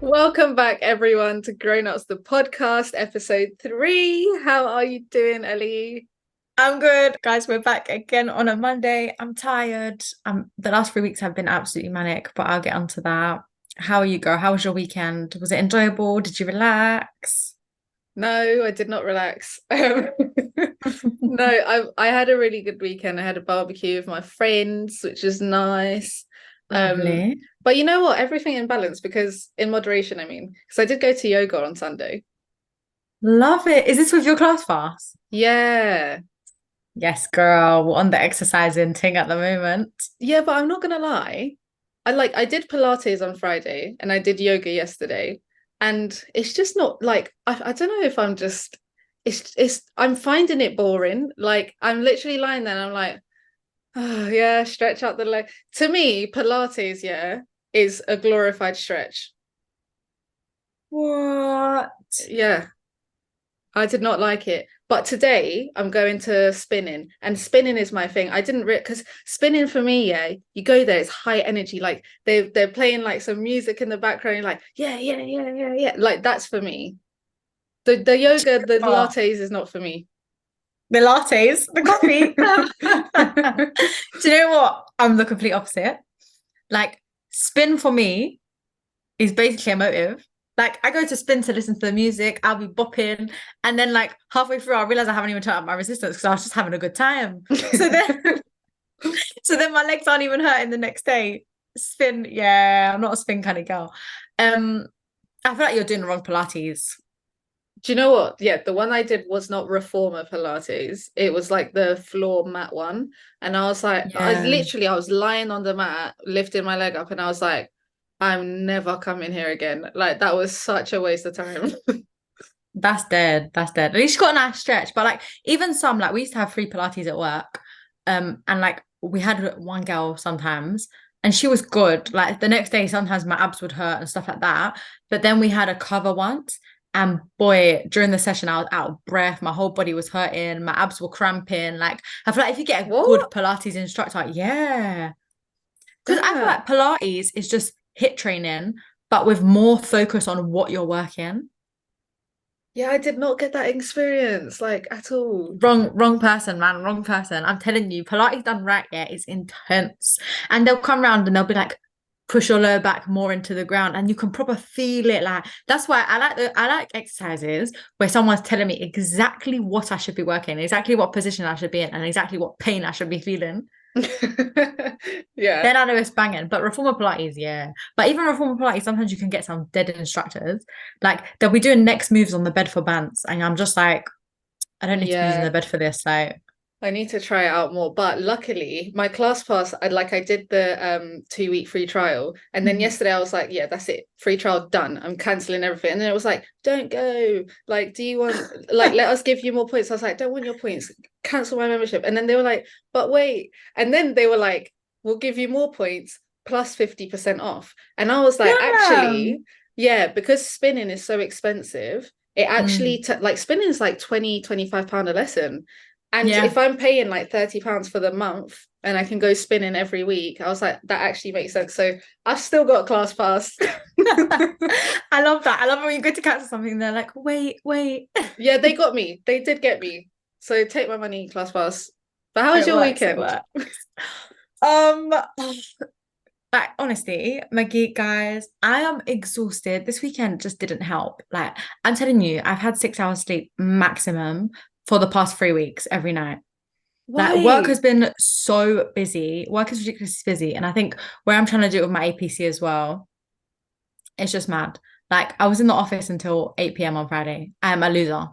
Welcome back, everyone, to Grown Ups, the podcast, episode 3. How are you doing, Ellie? I'm good, guys. We're back again on a Monday. I'm tired. The last 3 weeks have been absolutely manic, but I'll get onto that. How are you, girl? How was your weekend? Was it enjoyable? Did you relax? No, I did not relax. No, I had a really good weekend. I had a barbecue with my friends, which is nice. Um, Lovely. but you know what? Everything in balance because in moderation, I mean, because I did go to yoga on Sunday. Love it. Is this with your class pass? Yeah. Yes, girl. We're on the exercising thing at the moment. Yeah, but I'm not gonna lie. I did Pilates on Friday and I did yoga yesterday. And it's just not like I don't know if I'm just it's I'm finding it boring. Like I'm literally lying there and I'm like, oh yeah, stretch out the leg. To me, Pilates, yeah, is a glorified stretch. What? Yeah. I did not like it. But today I'm going to spinning, and spinning is my thing. I didn't because spinning for me, yeah, you go there, it's high energy. Like they're playing like some music in the background, you're like, yeah, yeah, yeah, yeah, yeah. Like that's for me. The yoga, the Oh, lattes is not for me. the lattes, the coffee. Do you know what? I'm the complete opposite. Like, spin for me is basically a motive. Like I go to spin to listen to the music, I'll be bopping, and then like halfway through, I realize I haven't even turned up my resistance because I was just having a good time. So then, so then my legs aren't even hurting the next day. Spin, yeah, I'm not a spin kind of girl. Um, I feel like you're doing the wrong Pilates. Do you know what? Yeah, the one I did was not reformer Pilates. It was like the floor mat one. And I was like, Yeah, I was lying on the mat, lifting my leg up, and I was like, I'm never coming here again. Like that was such a waste of time. that's dead. That's dead. At least you got a nice stretch. But like even some, like we used to have free Pilates at work. And like we had one girl sometimes, and she was good. Like the next day, sometimes my abs would hurt and stuff like that. But then we had a cover once, and boy, during the session, I was out of breath. My whole body was hurting. My abs were cramping. Like I feel like if you get a good What? Pilates instructor, yeah, because I feel Damn. like Pilates is just hit training, but with more focus on what you're working. Yeah, I did not get that experience, like at all. Wrong person, man. Wrong person. I'm telling you, Pilates done right, yeah, is intense. And they'll come around and they'll be like, push your lower back more into the ground, and you can proper feel it. Like that's why I like exercises where someone's telling me exactly what I should be working, exactly what position I should be in, and exactly what pain I should be feeling. Yeah. Then I know it's banging. But reformer Pilates, yeah. But even reformer Pilates, sometimes you can get some dead instructors. Like they'll be doing next moves on the bed for bands, and I'm just like, I don't need to be using Yeah. the bed for this. Like, I need to try it out more. But luckily, my class pass, I did the 2 week free trial. And then Mhm. yesterday I was like, yeah, that's it. Free trial done. I'm canceling everything. And then it was like, don't go. Like, do you want let us give you more points? I was like, don't want your points. Cancel my membership. And then they were like, but wait. And then they were like, we'll give you more points plus 50% off. And I was like, actually, Damn. yeah, because spinning is so expensive, it actually Mm, like spinning is like 20, 25 pound a lesson. And if yeah. I'm paying like £30 for the month and I can go spinning every week, I was like, that actually makes sense. So I've still got class pass. I love that. I love when you go to cancel something, they're like, wait, wait. Yeah, they got me. They did get me. So take my money, class pass. But how was It your works, it weekend? works. Um, like honestly, my geek guys, I am exhausted. This weekend just didn't help. Like, I'm telling you, I've had 6 hours sleep maximum for the past 3 weeks every night. Like work Why? has been so busy. Work is ridiculously busy. And I think where I'm trying to do it with my APC as well, it's just mad. Like I was in the office until 8 p.m. on Friday. I am a loser.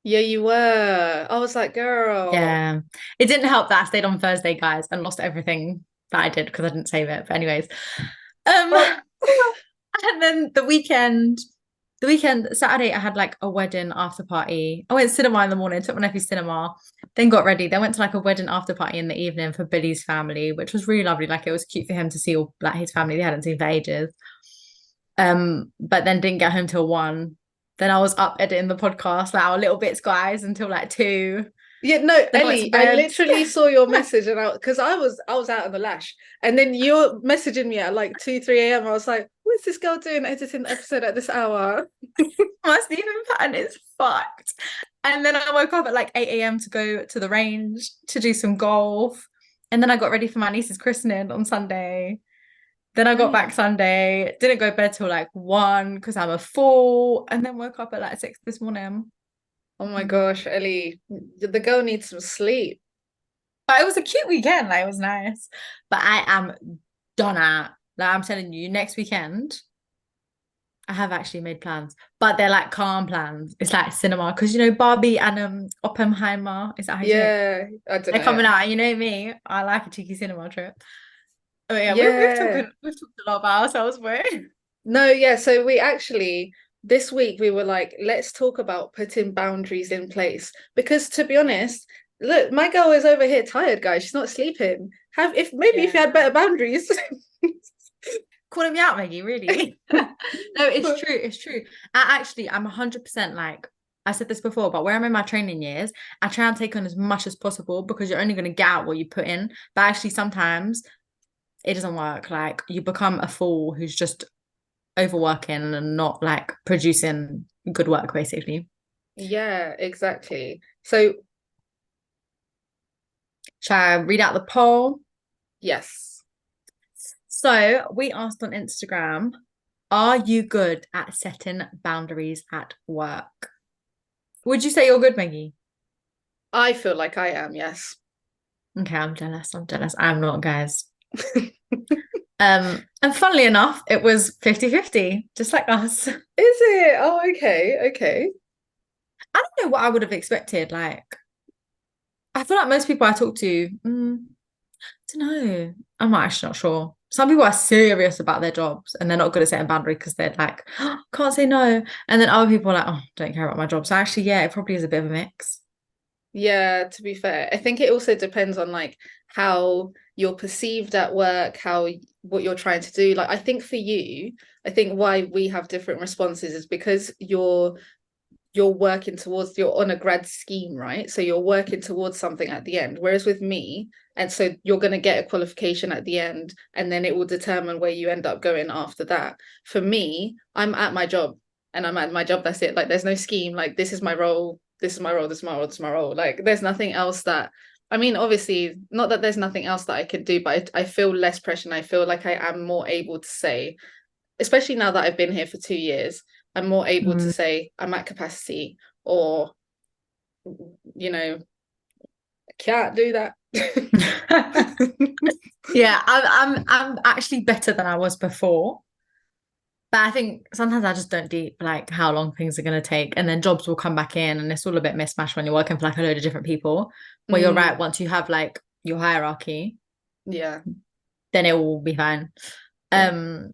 Yeah, you were. I was like, girl. Yeah. It didn't help that I stayed on Thursday, guys, and lost everything that I did because I didn't save it. But anyways. Um Well, and then the weekend, Saturday, I had like a wedding after party. I went cinema in the morning, took my nephew cinema, then got ready, then went to like a wedding after party in the evening for Billy's family, which was really lovely. Like it was cute for him to see all like his family they hadn't seen for ages. But then didn't get home till 1. Then I was up editing the podcast, like our little bits, guys, until like 2. yeah, no, Then I went to Ellie, I bed. literally saw your message and I was out of the lash. And then you're messaging me at like 2, 3 a.m. I was like, what is this girl doing editing the episode at this hour? My sleeping pattern is fucked. And then I woke up at like 8 a.m. to go to the range to do some golf. And then I got ready for my niece's christening on Sunday. Then I got back Nice. Sunday, didn't go to bed till like 1 because I'm a fool, and then woke up at like 6 this morning. Oh my gosh, Ellie, the girl needs some sleep. But it was a cute weekend, like it was nice. But I am done at. Like I'm telling you, next weekend, I have actually made plans, but they're like calm plans. It's like cinema because you know Barbie and Oppenheimer. Is that how you say it? Yeah, I don't They're coming know. out. You know me. I like a cheeky cinema trip. Oh yeah, Yeah. we've talked a lot about ourselves, boy. No, yeah. So we actually, this week, we were like, let's talk about putting boundaries in place. Because to be honest, look, my girl is over here tired, guys. She's not sleeping. Have if maybe if Yeah. you had better boundaries. Calling me out, Maggie, really? No, it's true. It's true. I'm 100% like, I said this before, but where I'm in my training years, I try and take on as much as possible because you're only going to get out what you put in. But actually, sometimes it doesn't work. Like, you become a fool who's just overworking and not like producing good work, basically. Yeah, exactly. So Shall I read out the poll? yes, So, we asked on Instagram, are you good at setting boundaries at work? Would you say you're good, Maggie? I feel like I am, yes. Okay, I'm jealous. I'm jealous. I'm not, guys. And funnily enough, it was 50-50, just like us. I Is it? Oh, okay, okay. don't know what I would have expected. Like, I feel like most people I talk to, I don't know. I'm actually not sure. Some people are serious about their jobs and they're not good at setting boundaries because they're like, oh, can't say no. And then other people are like, oh, don't care about my job. So actually, yeah, it probably is a bit of a mix. Yeah, to be fair, I think it also depends on like how you're perceived at work, what you're trying to do. Like I think for you, I think why we have different responses is because you're working towards you're on a grad scheme, right? So you're working towards something at the end. Whereas with me, and so you're going to get a qualification at the end, and then it will determine where you end up going after that. For me, I'm at my job and I'm at my job. That's it. Like there's no scheme. Like this is my role. This is my role. This is my role. This is my role. Like there's nothing else that. I mean, obviously, not that there's nothing else that I could do, but I feel less pressure and I feel like I am more able to say, especially now that I've been here for 2 years, I'm more able to Mm. say I'm at capacity or, I can't do that. Yeah, I'm actually better than I was before. But I think sometimes I just don't deep like how long things are going to take. And then jobs will come back in and it's all a bit mismatched when you're working for like a load of different people. Where you're right, Mm, once you have like your hierarchy, yeah, then it will be fine. yeah, Um,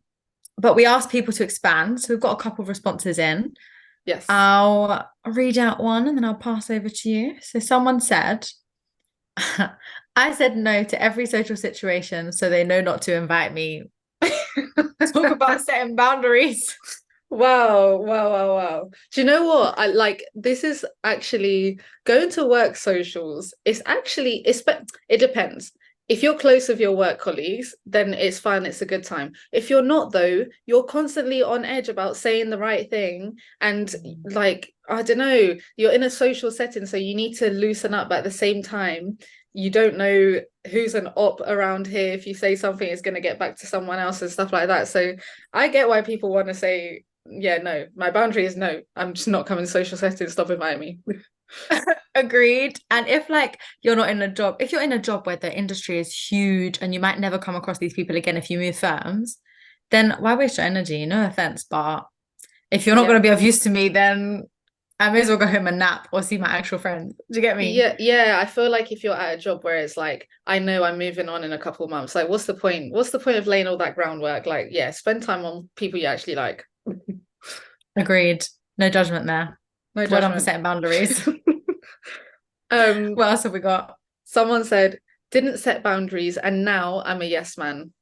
but we asked people to expand. So we've got a couple of responses in. yes. I'll read out one and then I'll pass over to you. So someone said, I said no to every social situation so they know not to invite me. Talk about setting boundaries. Wow, wow, wow, wow. Do you know what? I like this is actually going to work socials. It depends. If you're close with your work colleagues, then it's fine, it's a good time. If you're not though, you're constantly on edge about saying the right thing and like I don't know, you're in a social setting, so you need to loosen up, but at the same time, you don't know who's an op around here. If you say something, it's going to get back to someone else and stuff like that. So I get why people want to say yeah, no, my boundary is no. I'm just not coming to social settings. Stop inviting me. Agreed. And if like you're not in a job, if you're in a job where the industry is huge and you might never come across these people again if you move firms, then why waste your energy? No offense, but if you're not going Yeah. to be of use to me, then I may as well go home and nap or see my actual friends. Do you get me? Yeah, yeah. I feel like if you're at a job where it's like, I know I'm moving on in a couple of months, like what's the point? What's the point of laying all that groundwork? Like, yeah, spend time on people you actually like. Agreed. No judgment there. No Well done for judgment. setting boundaries. Um, What else have we got? someone said, didn't set boundaries, and now I'm a yes man.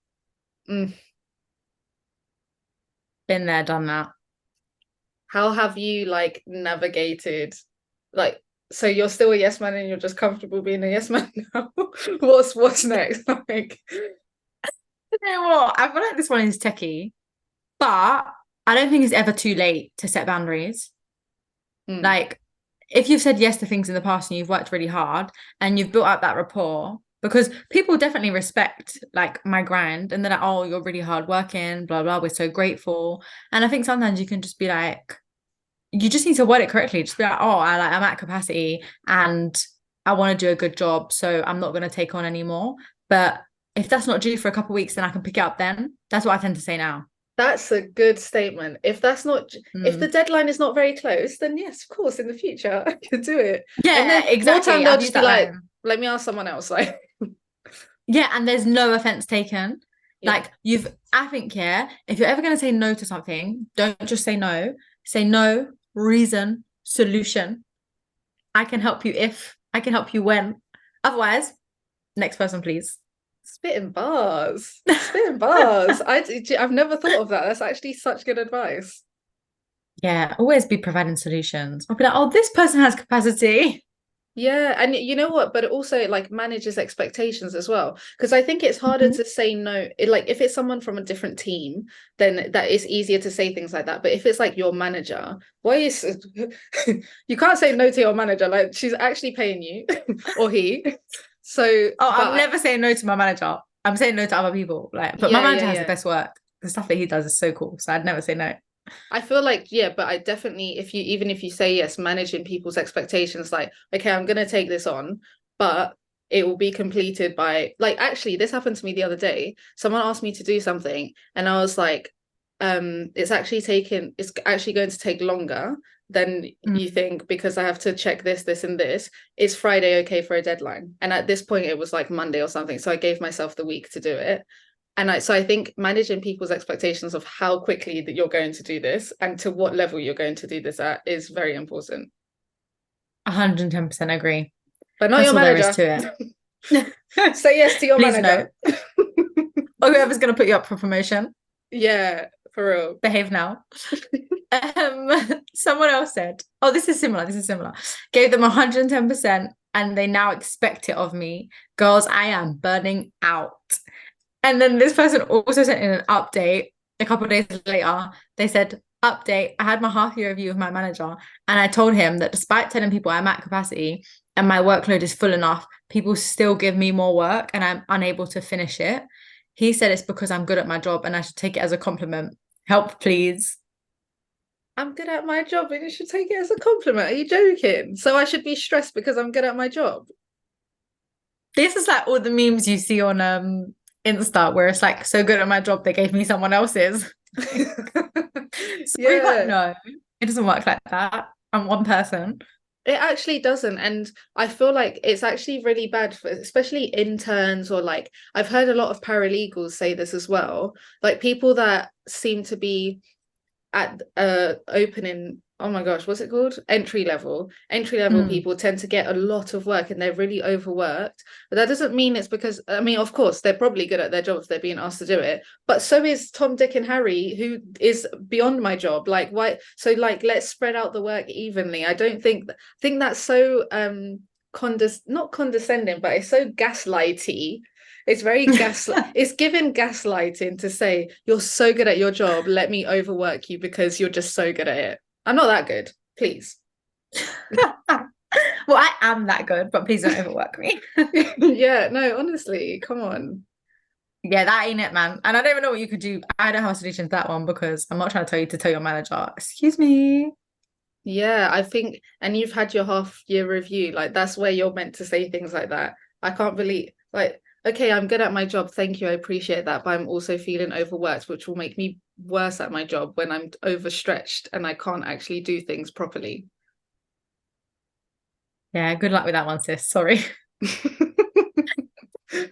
Mm. Been there, done that. How have you like navigated like so you're still a yes man and you're just comfortable being a yes man now? What's next? Like You know what? I feel like this one is techie, But I don't think it's ever too late to set boundaries. Mm. Like, if you've said yes to things in the past and you've worked really hard and you've built up that rapport, because people definitely respect like my grind and they're like, oh, you're really hard working, blah, blah, we're so grateful. And I think sometimes you can just be like, you just need to word it correctly. Just be like, oh, I'm at capacity and I want to do a good job, so I'm not going to take on anymore. But if that's not due for a couple of weeks, then I can pick it up then. That's what I tend to say now. That's a good statement. If that's not, if the Mm. deadline is not very close, then yes, of course, in the future I could do it. And Yeah, then more time exactly. they'll I've just used be that like, line. let me ask someone else. Like, Yeah, and there's no offense taken. yeah, Like I think, yeah, if you're ever going to say no to something, don't just say no. Say no, reason, solution. I can help you if, I can help you when. Otherwise, next person, please. spitting bars, spitting bars. I've never thought of that. That's actually such good advice. Yeah, always be providing solutions. I'll be like, oh, this person has capacity. Yeah, and you know what? But it also like manages expectations as well. Because I think it's harder Mhm. to say no. Like if it's someone from a different team, then that is easier to say things like that. But if it's like your manager, why is you can't say no to your manager? Like she's actually paying you or he. So, Oh, but I'm never saying no to my manager. I'm saying no to other people. Like, but my yeah, yeah, manager has the yeah. best work. The stuff that he does is so cool. So I'd never say no. I feel like, yeah, but I definitely, if you, even if you say yes, managing people's expectations, like, okay, I'm going to take this on, but it will be completed by, like, actually, this happened to me the other day. Someone asked me to do something, and I was like, it's actually going to take longer than Mm. you think because I have to check this, and this. Is Friday okay for a deadline? And at this point, it was like Monday or something. So I gave myself the week to do it. So I think managing people's expectations of how quickly that you're going to do this and to what level you're going to do this at is very important. 110% agree. But not That's your all there is manager. to it. Say yes to your Please no. manager. Or whoever's going to put you up for promotion, Yeah, for real. behave now. Someone else said, oh, this is similar. This is similar. Gave them 110% and they now expect it of me. Girls, I am burning out. And then this person also sent in an update a couple of days later. They said, update, I had my half year review with my manager and I told him that despite telling people I'm at capacity and my workload is full enough, people still give me more work and I'm unable to finish it. He said it's because I'm good at my job and I should take it as a compliment. Help, please. I'm good at my job and you should take it as a compliment. Are you joking? So I should be stressed because I'm good at my job. This is like all the memes you see on Insta where it's like so good at my job they gave me someone else's. Sorry, but Yeah. no, it doesn't work like that. I'm one person. It actually doesn't. And I feel like it's actually really bad for especially interns or like I've heard a lot of paralegals say this as well. Like people that seem to be at opening, oh my gosh, what's it called? Entry level Mm. people tend to get a lot of work and they're really overworked, but that doesn't mean it's because, I mean, of course they're probably good at their job if they're being asked to do it, but so is Tom, Dick and Harry, who is beyond my job. Like why, so like let's spread out the work evenly. I don't think think that's so not condescending, but it's so gaslighty. It's very it's given gaslighting to say you're so good at your job, let me overwork you because you're just so good at it. I'm not that good, please. Well, I am that good, but please don't overwork me. Yeah, no, honestly, come on. Yeah, that ain't it, man. And I don't even know what you could do. I don't have a solution to that one because I'm not trying to tell you to tell your manager, excuse me. Yeah, I think, and you've had your half year review, like that's where you're meant to say things like that. I can't believe, like, okay, I'm good at my job, thank you, I appreciate that, but I'm also feeling overworked, which will make me worse at my job when I'm overstretched and I can't actually do things properly. Yeah, good luck with that one, sis. Sorry.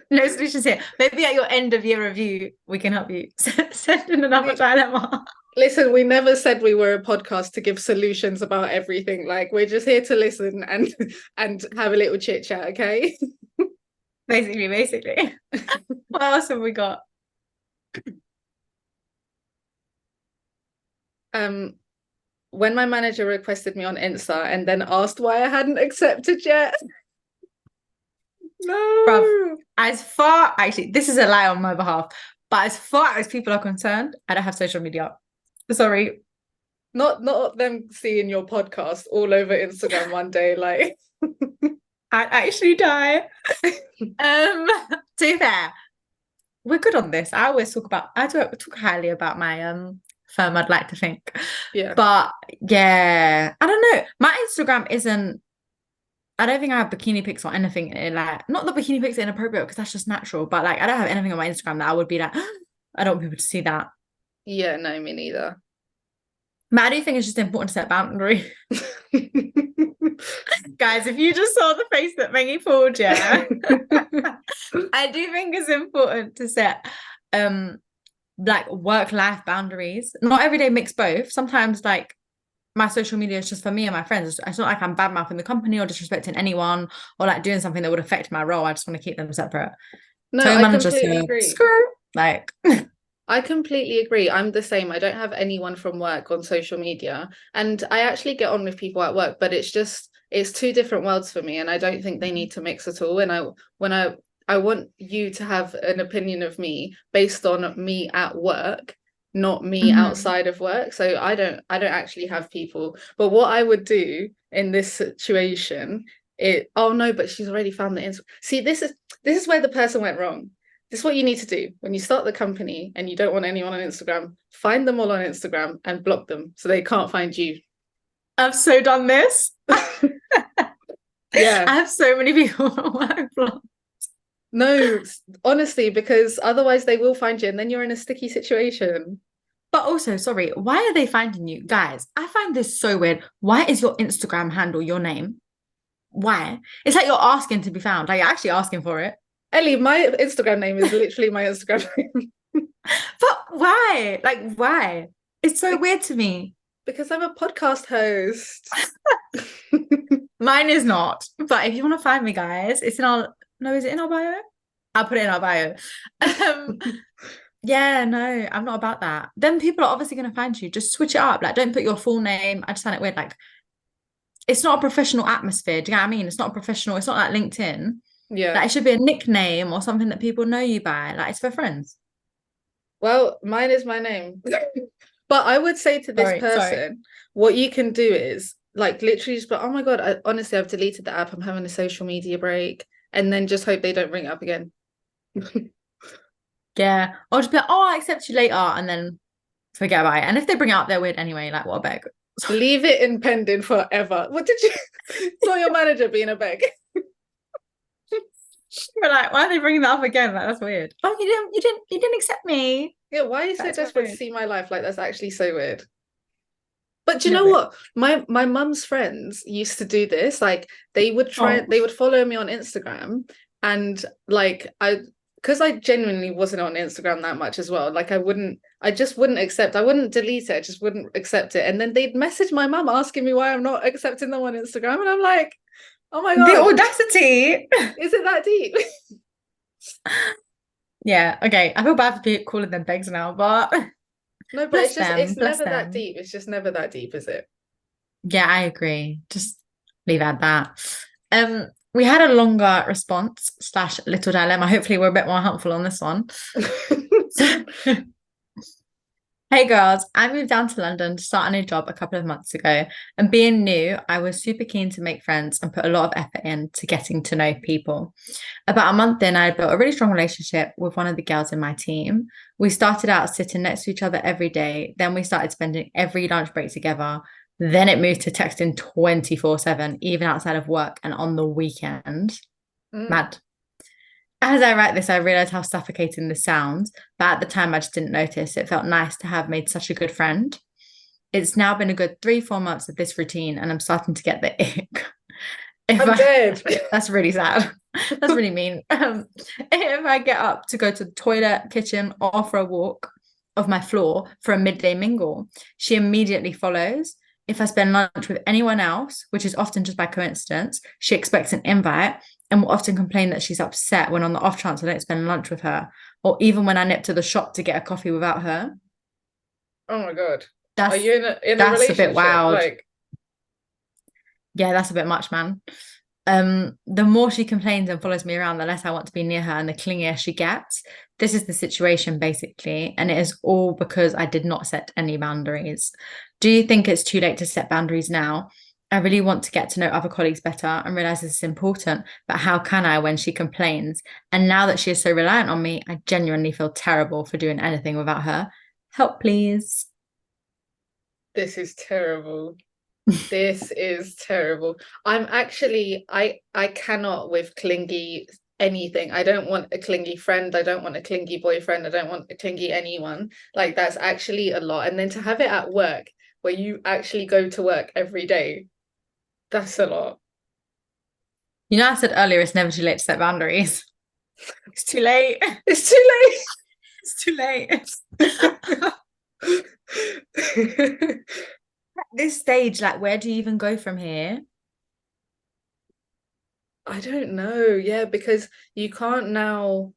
No solutions here. Maybe at your end of year review, we can help you send in another dilemma. Listen, we never said we were a podcast to give solutions about everything. Like we're just here to listen and have a little chit chat, okay? Basically. What else have we got? Um, when my manager requested me on Insta and then asked why I hadn't accepted yet. Bruv, No. as far actually, this is a lie on my behalf, but as far as people are concerned, I don't have social media. Sorry. Not them seeing your podcast all over Instagram one day, like I'd actually die. To be fair, we're good on this. I do talk highly about my firm, I'd like to think. yeah. But yeah, I don't know. My Instagram isn't, I don't think I have bikini pics or anything in like, not the bikini pics are inappropriate because that's just natural, but like I don't have anything on my Instagram that I would be like, I don't want people to see that. Yeah, no, me neither. But I do think it's just important to set boundaries. Guys, if you just saw the face that Maggie pulled, yeah. I do think it's important to set like work-life boundaries. Not every day makes both. Sometimes like my social media is just for me and my friends. It's not like I'm bad mouthing the company or disrespecting anyone or like doing something that would affect my role. I just want to keep them separate. No, Tell your I manager completely to agree. screw. Like I completely agree. I'm the same. I don't have anyone from work on social media, and I actually get on with people at work, but it's two different worlds for me, and I don't think they need to mix at all. And I want you to have an opinion of me based on me at work, not me Mhm. outside of work. So I don't actually have people. But what I would do in this situation, oh no, but she's already found the answer. See, this is where the person went wrong. This is what you need to do when you start the company and you don't want anyone on Instagram. Find them all on Instagram and block them so they can't find you. I've so done this. Yeah. I have so many people on my blog. No, honestly, because otherwise they will find you and then you're in a sticky situation. But also, sorry, why are they finding you? Guys, I find this so weird. Why is your Instagram handle your name? Why? It's like you're asking to be found. Like you're actually asking for it. Ellie, my Instagram name is literally my Instagram name. But why? Like, why? It's so weird to me. Because I'm a podcast host. Mine is not. But if you want to find me, guys, it's in our no, is it in our bio? I'll put it in our bio. Um, yeah, no, I'm not about that. Then people are obviously gonna find you. Just switch it up. Like, don't put your full name. I just find it weird. Like, it's not a professional atmosphere. Do you know what I mean? It's not a professional, it's not like LinkedIn. Yeah. Like it should be a nickname or something that people know you by. Like it's for friends. Well, mine is my name. But I would say to this Sorry. person, what you can do is like literally just, but oh my God, honestly, I've deleted the app. I'm having a social media break. And then just hope they don't ring it up again. Yeah. Or just be like, oh, I accept you later and then forget about it. And if they bring it up, they're weird anyway. Like, what a beg. Leave it in pending forever. What did you saw your manager being a beg? We're like, why are they bringing that up again? Like, that's weird. Oh, you didn't accept me. Yeah, why are you so That's desperate to weird. see my life? Like that's actually so weird. But do you No, know weird. what? My mum's friends used to do this. Like Oh, they would follow me on Instagram and like I because I genuinely wasn't on Instagram that much as well. Like I just wouldn't accept, I wouldn't delete it, I just wouldn't accept it. And then they'd message my mum asking me why I'm not accepting them on Instagram. And I'm like, oh my the God, audacity. is it that deep? Yeah, okay. I feel bad for people calling them begs now, but No, but bless them, it's bless never that them. deep. It's just never that deep, is it? Yeah, I agree. Just leave it at that. We had a longer response slash little dilemma. Hopefully, we're a bit more helpful on this one. Hey girls, I moved down to London to start a new job a couple of months ago. And being new, I was super keen to make friends and put a lot of effort into getting to know people. About a month in, I had built a really strong relationship with one of the girls in my team. We started out sitting next to each other every day. Then we started spending every lunch break together. Then it moved to texting 24/7, even outside of work and on the weekend. Mm. Mad. As I write this, I realize how suffocating this sounds, but at the time I just didn't notice. It felt nice to have made such a good friend. It's now been a good 3, 4 months of this routine, and I'm starting to get the ick. If I'm I, dead. that's really sad. That's really mean. If I get up to go to the toilet, kitchen, or for a walk of my floor for a midday mingle, she immediately follows. If I spend lunch with anyone else, which is often just by coincidence, she expects an invite and will often complain that she's upset when on the off chance I don't spend lunch with her, or even when I nip to the shop to get a coffee without her. Oh my God. Are That's you in a that's a bit relationship? wild. Like, Yeah, that's a bit much, man. The more she complains and follows me around, the less I want to be near her and the clingier she gets. This is the situation basically, and it is all because I did not set any boundaries. Do you think it's too late to set boundaries now? I really want to get to know other colleagues better and realize this is important, but how can I when she complains? And now that she is so reliant on me, I genuinely feel terrible for doing anything without her. Help, please. This is terrible. This is terrible. I cannot with clingy anything. I don't want a clingy friend. I don't want a clingy boyfriend. I don't want a clingy anyone. Like that's actually a lot. And then to have it at work where you actually go to work every day, that's a lot. You know, I said earlier it's never too late to set boundaries. It's too late. It's too It's too late. late. At this stage, like, where do you even go from here? I don't know. Yeah, because you can't now,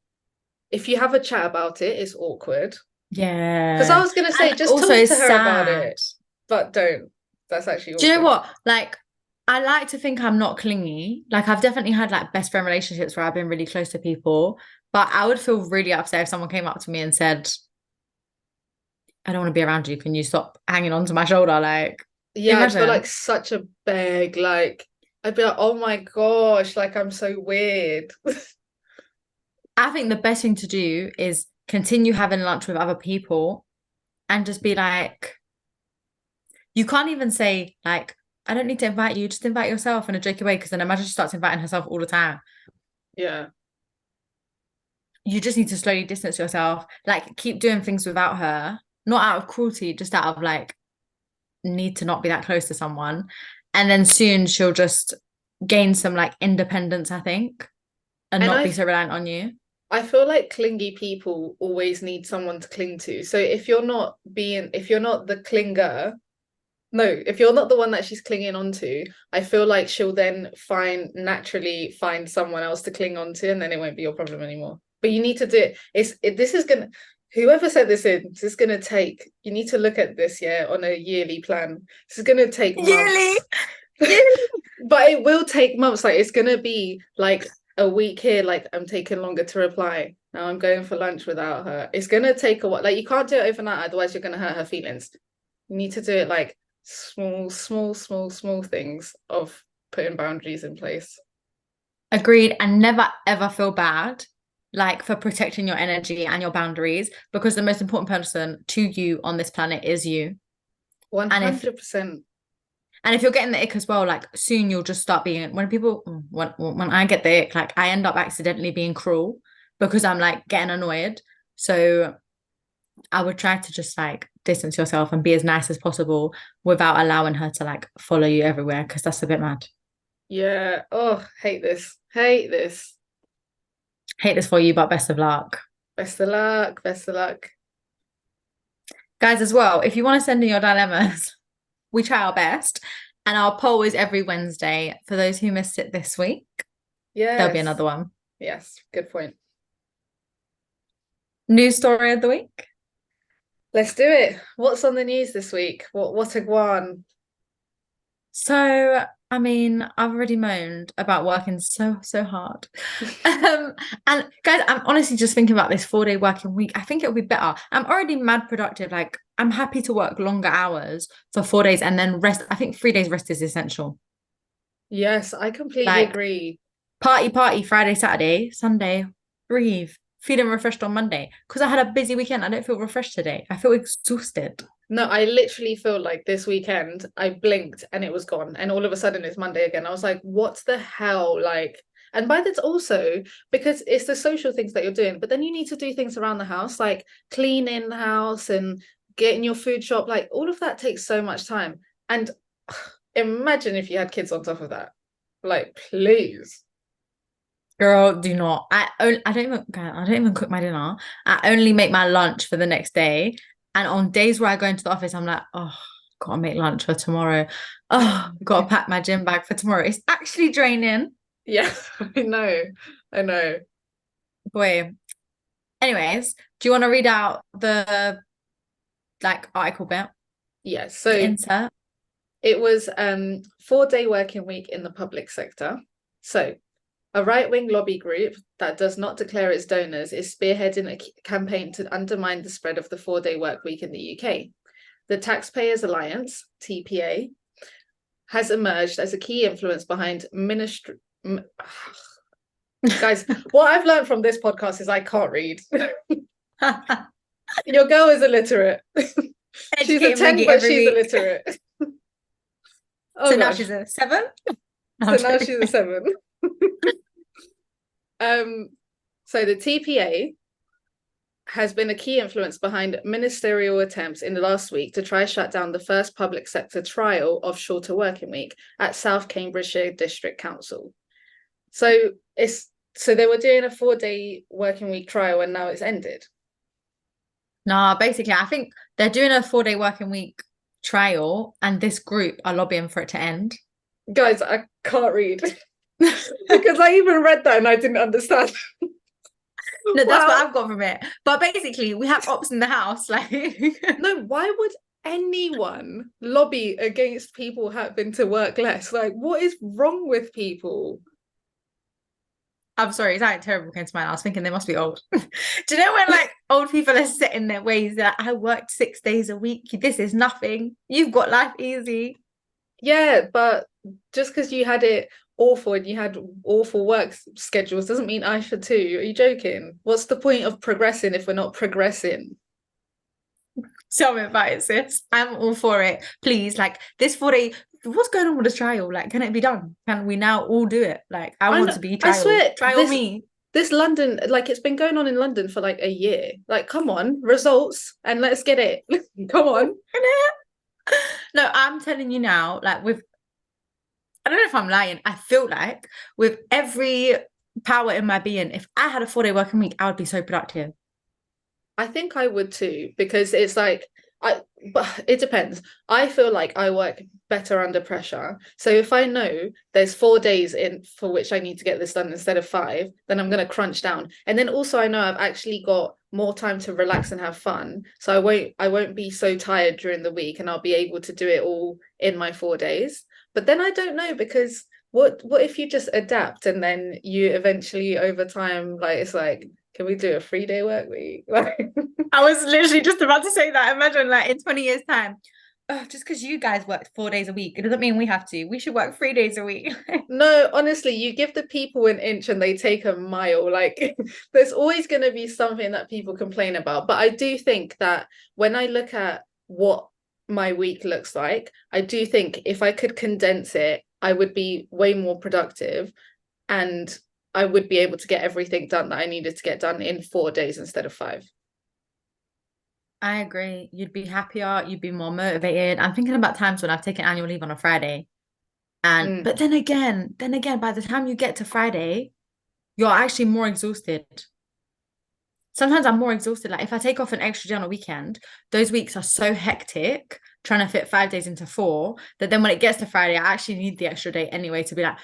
if you have a chat about it, it's awkward. Because I Yeah. was gonna say, And just also, talk to it's her about sad. it, but don't. That's actually Do you know awkward. what? Like, I like to think I'm not clingy. Like, I've definitely had like best friend relationships where I've been really close to people, but I would feel really upset if someone came up to me and said, I don't want to be around you. Can you stop hanging on to my shoulder? Like, Yeah, I'd feel imagine. like such a beg. Like, I'd be like, oh my gosh, like I'm so weird. I think the best thing to do is continue having lunch with other people and just be like, you can't even say, like, I don't need to invite you, just invite yourself in a jokey way. Because then imagine she starts inviting herself all the time. Yeah. You just need to slowly distance yourself, like, keep doing things without her, not out of cruelty, just out of like, need to not be that close to someone. And then soon she'll just gain some like independence, I think, and And not be so reliant on you. I feel like clingy people always need someone to cling to. So if you're not the clinger, no, if you're not the one that she's clinging onto, I feel like she'll then naturally find someone else to cling onto, and then it won't be your problem anymore. But you need to do it. This is gonna, whoever said this is gonna take, you need to look at this, yeah, on a yearly plan. This is gonna take Yearly, months. yearly. But it will take months. Like it's gonna be like a week here, like I'm taking longer to reply. Now I'm going for lunch without her. It's gonna take a while. Like you can't do it overnight, otherwise you're gonna hurt her feelings. You need to do it like small things of putting boundaries in place. Agreed. And never ever feel bad, like, for protecting your energy and your boundaries, because the most important person to you on this planet is you. And if 100%. And if you're getting the ick as well, like, soon you'll just start being, when I get the ick, like, I end up accidentally being cruel because I'm like getting annoyed. So I would try to just like distance yourself and be as nice as possible without allowing her to like follow you everywhere, because that's a bit mad. Yeah. Oh, hate this. Hate this. Hate this for you, but best of luck. Best of luck. Best of luck. Guys, as well, if you want to send in your dilemmas, we try our best. And our poll is every Wednesday. For those who missed it this week, there'll be Yes. another one. Yes. Good point. News story of the week. Let's do it. What's on the news this week? What a one. So, I mean, I've already moaned about working so hard. Um, and guys, I'm honestly just thinking about this 4 day working week. I think it'll be better. I'm already mad productive. Like, I'm happy to work longer hours for 4 days and then rest. I think 3 days rest is essential. Yes, I completely Like, agree. party, Friday, Saturday, Sunday, breathe, feeling refreshed on Monday. Because I had a busy weekend. I don't feel refreshed today. I feel exhausted. No, I literally feel like this weekend I blinked and it was gone. And all of a sudden it's Monday again. I was like, what the hell? Like, and by that's also because it's the social things that you're doing, but then you need to do things around the house, like cleaning the house and getting your food shop. Like all of that takes so much time. And imagine if you had kids on top of that. Like, please. Girl, do not. I don't even cook my dinner. I only make my lunch for the next day. And on days where I go into the office, I'm like, oh, gotta make lunch for tomorrow. Oh, gotta pack my gym bag for tomorrow. It's actually draining. Yeah, I know. I know. Boy. Anyways, do you want to read out the like article bit? Yeah. The So insert? it was 4-day working week in the public sector. So, a right-wing lobby group that does not declare its donors is spearheading a campaign to undermine the spread of the 4-day work week in the UK. The Taxpayers Alliance, TPA, has emerged as a key influence behind ministry. Guys, what I've learned from this podcast is I can't read. Your girl is illiterate. She's a Educating 10, Riggy but every she's week. illiterate. Oh So now gosh. she's a 7. No, So I'm now joking. she's a 7. So the TPA has been a key influence behind ministerial attempts in the last week to try shut down the first public sector trial of shorter working week at South Cambridgeshire District Council. So they were doing a 4-day working week trial and now it's ended. No, basically, I think they're doing a 4-day working week trial, and this group are lobbying for it to end. Guys, I can't read because I even read that and I didn't understand. No, that's what Wow. I've got from it. But basically, we have ops in the house. Like, No, why would anyone lobby against people having to work less? Like, what is wrong with people? I'm sorry, something terrible came to mind. I was thinking they must be old. Do you know when like old people are set in their ways? They're like, I worked 6 days a week. This is nothing. You've got life easy. Yeah, but just because you had it awful and you had awful work schedules doesn't mean I should too. Are you joking? What's the point of progressing if we're not progressing? Tell me about it, sis. I'm all for it. Please, like this 4-day. What's going on with this trial? Like, can it be done? Can we now all do it? Like, I I want know, to be I trial. swear Trial me. this London, like it's been going on in London for like a year. Like, come on, results, and let's get it. Come on. No, I'm telling you now, like I don't know if I'm lying. I feel like with every power in my being, if I had a 4-day working week, I would be so productive. I think I would too, because it's like but it depends. I feel like I work better under pressure. So if I know there's 4 days in for which I need to get this done instead of 5, then I'm gonna crunch down. And then also I know I've actually got more time to relax and have fun. So I won't be so tired during the week and I'll be able to do it all in my 4 days. But then I don't know because what if you just adapt and then you eventually over time like it's like can we do a 3-day work week? Like, I was literally just about to say that. Imagine like in 20 years' time, just because you guys worked 4 days a week, it doesn't mean we have to. We should work 3 days a week. no, honestly, you give the people an inch and they take a mile. Like, there's always going to be something that people complain about. But I do think that when I look at what my week looks like, I do think if I could condense it, I would be way more productive and I would be able to get everything done that I needed to get done in 4 days instead of 5. I agree. You'd be happier, you'd be more motivated. I'm thinking about times when I've taken annual leave on a Friday. And Mm. but then again, by the time you get to Friday, you're actually more exhausted. Sometimes I'm more exhausted. Like if I take off an extra day on a weekend, those weeks are so hectic trying to fit 5 days into 4 that then when it gets to Friday, I actually need the extra day anyway to be like,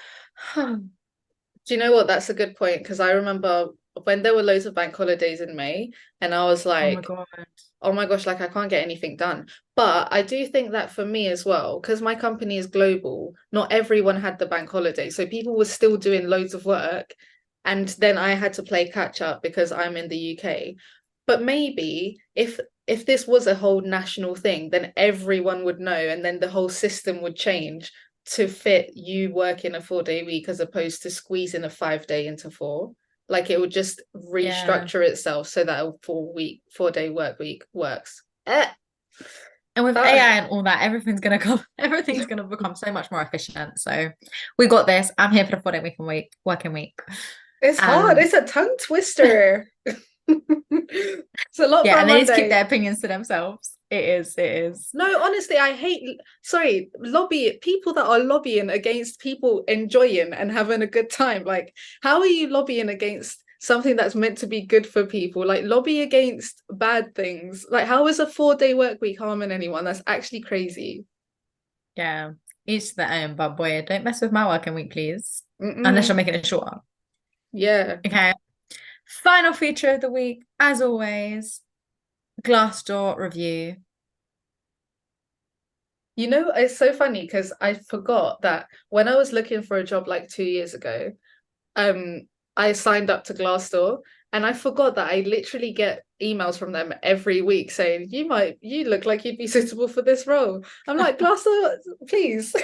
Do you know what? That's a good point because I remember when there were loads of bank holidays in May and I was oh my like, God. oh my gosh, like I can't get anything done. But I do think that for me as well, because my company is global, not everyone had the bank holiday. So people were still doing loads of work. And then I had to play catch up because I'm in the UK. But maybe if this was a whole national thing, then everyone would know and then the whole system would change to fit you working a 4-day week as opposed to squeezing a 5-day into 4. Like it would just Yeah. restructure itself so that a 4-day work week works. Eh. And with Uh, AI and all that, everything's gonna become so much more efficient. So we got this. I'm here for the 4-day working week. it's hard. Um, It's a tongue twister. It's a lot for yeah, a and they need to keep Monday. their opinions to themselves. It is. No, honestly, I hate, sorry, people that are lobbying against people enjoying and having a good time. Like, how are you lobbying against something that's meant to be good for people? Like, lobby against bad things. Like, how is a 4-day work week harming anyone? That's actually crazy. Yeah, each to their own, but boy, don't mess with my working week, please. Unless Mm-mm. you're making it shorter. Yeah. Okay. Final feature of the week, as always, Glassdoor review. You know, it's so funny because I forgot that when I was looking for a job like 2 years ago, I signed up to Glassdoor and I forgot that I literally get emails from them every week saying, you look like you'd be suitable for this role. I'm like, Glassdoor, please.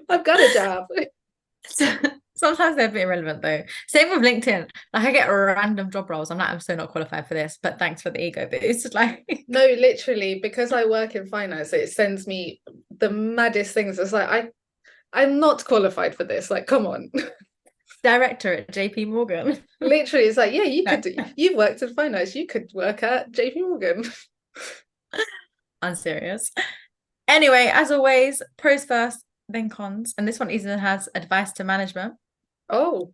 I've got a job. Sometimes they're a bit irrelevant though. Same with LinkedIn. Like I get random job roles. I'm like, I'm so not qualified for this, but thanks for the ego boost. Like No, literally, because I work in finance, it sends me the maddest things. It's like I'm not qualified for this. Like, come on. director at JP Morgan. Literally, it's like, yeah, No, you've worked in finance, you could work at JP Morgan. I'm serious. Anyway, as always, pros first, then cons. And this one even has advice to management. Oh.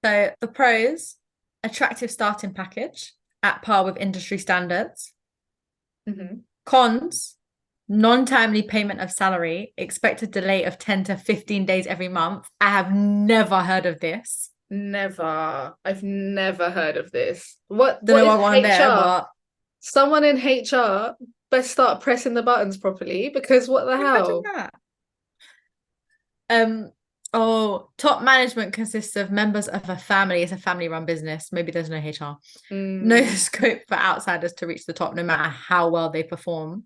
So the pros, attractive starting package at par with industry standards. Mhm. Cons, non-timely payment of salary, expected delay of 10 to 15 days every month. I have never heard of this. Never. I've never heard of this. What Don't what know is what one there, HR? but Someone in HR best start pressing the buttons properly because what the imagine hell? that. Um, oh, top management consists of members of a family. It's a family-run business. Maybe there's no HR. No Mm, scope for outsiders to reach the top, no matter how well they perform.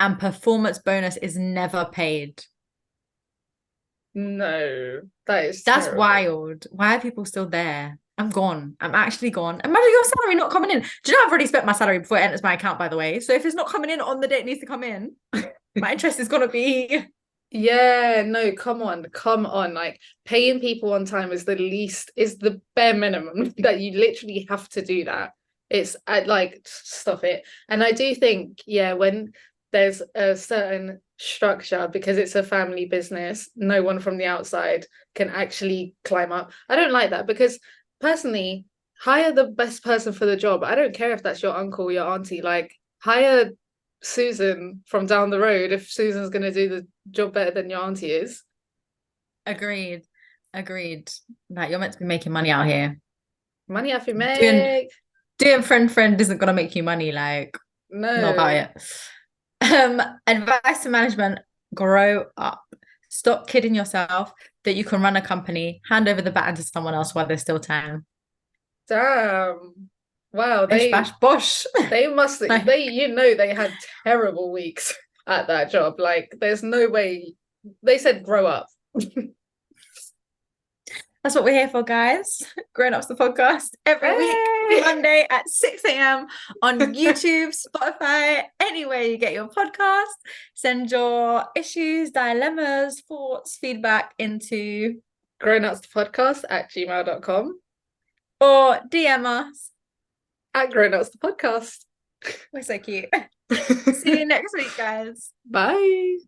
And performance bonus is never paid. no, that is That's terrible. wild. Why are people still there? I'm gone. I'm actually gone. Imagine your salary not coming in. Do you know I've already spent my salary before it enters my account, by the way? So if it's not coming in on the day it needs to come in, my interest is gonna be Yeah, no, come on, come on. Like paying people on time is is the bare minimum that you literally have to do that. It's I like stop it. And I do think, yeah, when there's a certain structure because it's a family business, no one from the outside can actually climb up. I don't like that because personally, hire the best person for the job. I don't care if that's your uncle, your auntie, like hire Susan from down the road if Susan's going to do the job better than your auntie is. agreed. Agreed. Like you're meant to be making money out here. Money have you Doing make? doing friend isn't gonna make you money, like not about No. it. Advice to management, grow up. Stop kidding yourself that you can run a company, hand over the baton to someone else while there's still time. Damn. Wow, Bish bash bosh. they must Like they had terrible weeks at that job. Like there's no way they said grow up. that's what we're here for, guys. Grown Ups the podcast every week, Hey! Monday at 6 a.m. on YouTube, Spotify, anywhere you get your podcast. Send your issues, dilemmas, thoughts, feedback into Grown-ups the podcast at gmail.com. or DM us. At grown-ups the podcast. We're so cute. See you next week, guys. Bye.